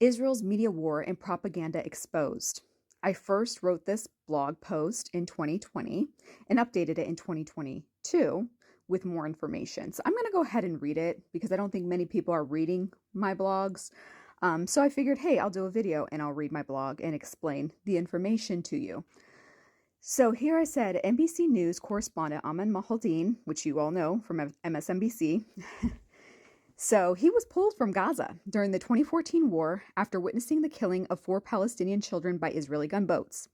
Israel's media war and propaganda exposed. I first wrote this blog post in 2020 and updated it in 2022 with more information. So I'm going to go ahead and read it because I don't think many people are reading my blogs. So I figured, hey, I'll do a video and I'll read my blog and explain the information to you. So here I said, NBC News correspondent Ahmed Mahaldeen, which you all know from MSNBC, so he was pulled from Gaza during the 2014 war after witnessing the killing of 4 Palestinian children by Israeli gunboats.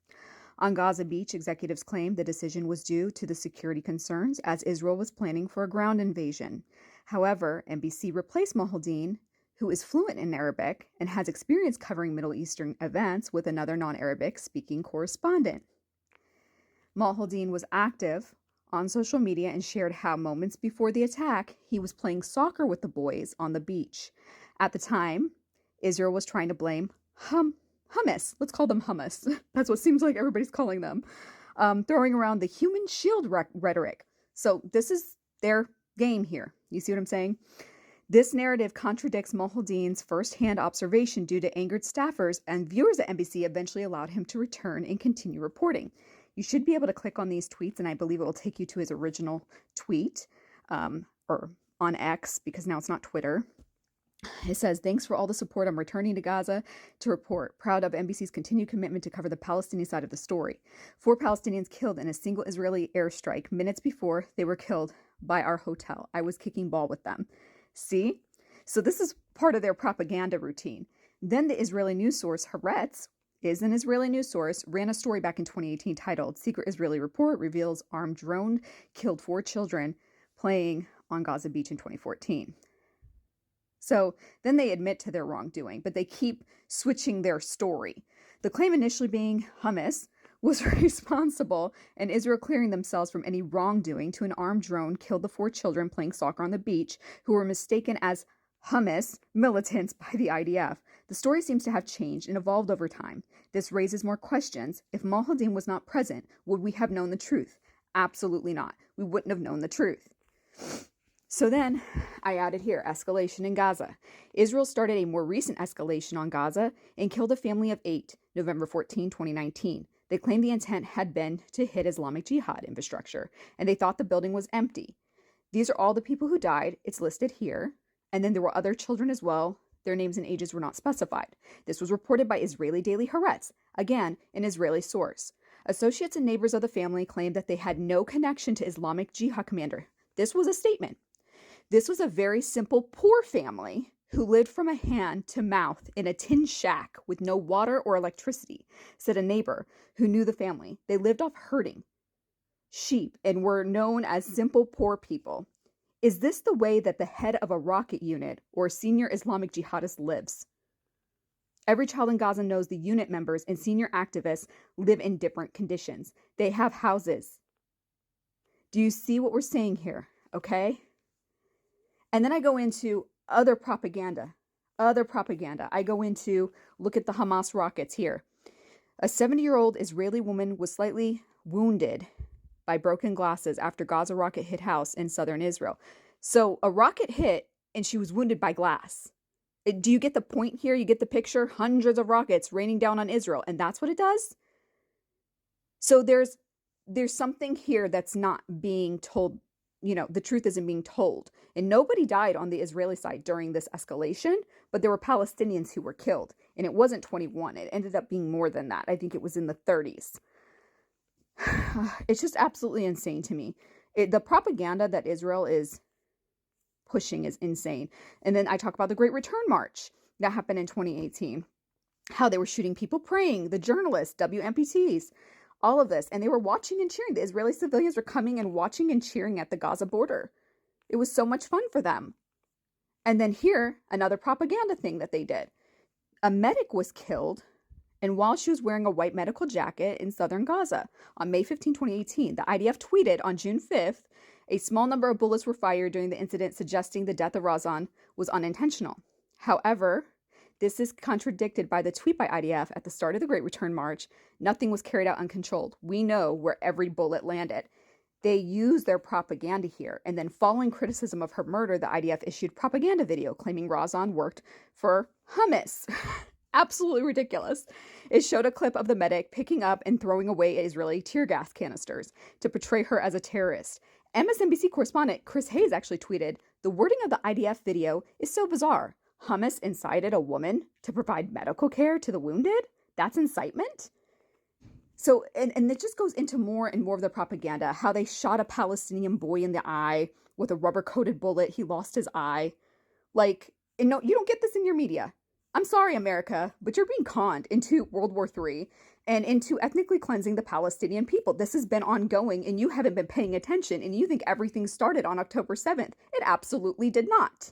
On Gaza Beach, executives claimed the decision was due to the security concerns as Israel was planning for a ground invasion. However, NBC replaced Mahaldeen, who is fluent in Arabic and has experience covering Middle Eastern events, with another non-Arabic speaking correspondent. Mahaldeen was active on social media and shared how moments before the attack, he was playing soccer with the boys on the beach. At the time, Israel was trying to blame hummus. Let's call them hummus. That's what seems like everybody's calling them. Throwing around the human shield rhetoric. So this is their game here. You see what I'm saying? This narrative contradicts Mahaldeen's first-hand observation due to angered staffers, and viewers at NBC eventually allowed him to return and continue reporting. You should be able to click on these tweets, and I believe it will take you to his original tweet, or on X, because now it's not Twitter. It says, "Thanks for all the support. I'm returning to Gaza to report. Proud of NBC's continued commitment to cover the Palestinian side of the story. 4 Palestinians killed in a single Israeli airstrike minutes before they were killed by our hotel. I was kicking ball with them." See? So this is part of their propaganda routine. Then the Israeli news source Haaretz is an Israeli news source, ran a story back in 2018 titled "Secret Israeli Report Reveals Armed Drone Killed 4 Children Playing on Gaza Beach in 2014. So then they admit to their wrongdoing, but they keep switching their story. The claim initially being hummus was responsible and Israel clearing themselves from any wrongdoing to an armed drone killed the 4 children playing soccer on the beach who were mistaken as Hamas militants by the IDF. The story seems to have changed and evolved over time. This raises more questions. If Mahaldeen was not present, would we have known the truth? Absolutely not. We wouldn't have known the truth. So then I added here, escalation in Gaza. Israel started a more recent escalation on Gaza and killed a family of 8, November 14, 2019. They claimed the intent had been to hit Islamic Jihad infrastructure, and they thought the building was empty. These are all the people who died. It's listed here. And then there were other children as well. Their names and ages were not specified. This was reported by Israeli daily Haaretz, again, an Israeli source. Associates and neighbors of the family claimed that they had no connection to Islamic Jihad commander. This was a statement. This was a very simple, poor family who lived from a hand to mouth in a tin shack with no water or electricity, said a neighbor who knew the family. They lived off herding sheep and were known as simple, poor people. Is this the way that the head of a rocket unit or senior Islamic jihadist lives? Every child in Gaza knows the unit members and senior activists live in different conditions. They have houses. Do you see what we're saying here? Okay? And then I go into other propaganda. I go into, look at the Hamas rockets here. A 70-year-old Israeli woman was slightly wounded by broken glasses after Gaza rocket hit house in southern Israel. So a rocket hit and she was wounded by glass. Do you get the point here? You get the picture? Hundreds of rockets raining down on Israel, and that's what it does? So there's something here that's not being told. The truth isn't being told. And nobody died on the Israeli side during this escalation, but there were Palestinians who were killed. And it wasn't 21. It ended up being more than that. I think it was in the 30s. It's just absolutely insane to me. The propaganda that Israel is pushing is insane. And then I talk about the Great Return March that happened in 2018. How they were shooting people praying, the journalists, WMPTs, all of this. And they were watching and cheering. The Israeli civilians were coming and watching and cheering at the Gaza border. It was so much fun for them. And then here, another propaganda thing that they did. A medic was killed, and while she was wearing a white medical jacket in southern Gaza. On May 15, 2018, the IDF tweeted on June 5th, a small number of bullets were fired during the incident, suggesting the death of Razan was unintentional. However, this is contradicted by the tweet by IDF at the start of the Great Return March. Nothing was carried out uncontrolled. We know where every bullet landed. They use their propaganda here. And then following criticism of her murder, the IDF issued propaganda video claiming Razan worked for Hamas. Absolutely ridiculous. It showed a clip of the medic picking up and throwing away Israeli tear gas canisters to portray her as a terrorist. MSNBC correspondent Chris Hayes actually tweeted, "The wording of the IDF video is so bizarre. Hamas incited a woman to provide medical care to the wounded? That's incitement?" So, and it just goes into more and more of the propaganda, how they shot a Palestinian boy in the eye with a rubber-coated bullet. He lost his eye. Like, and no, you don't get this in your media. I'm sorry, America, but you're being conned into World War III and into ethnically cleansing the Palestinian people. This has been ongoing, and you haven't been paying attention, and you think everything started on October 7th. It absolutely did not.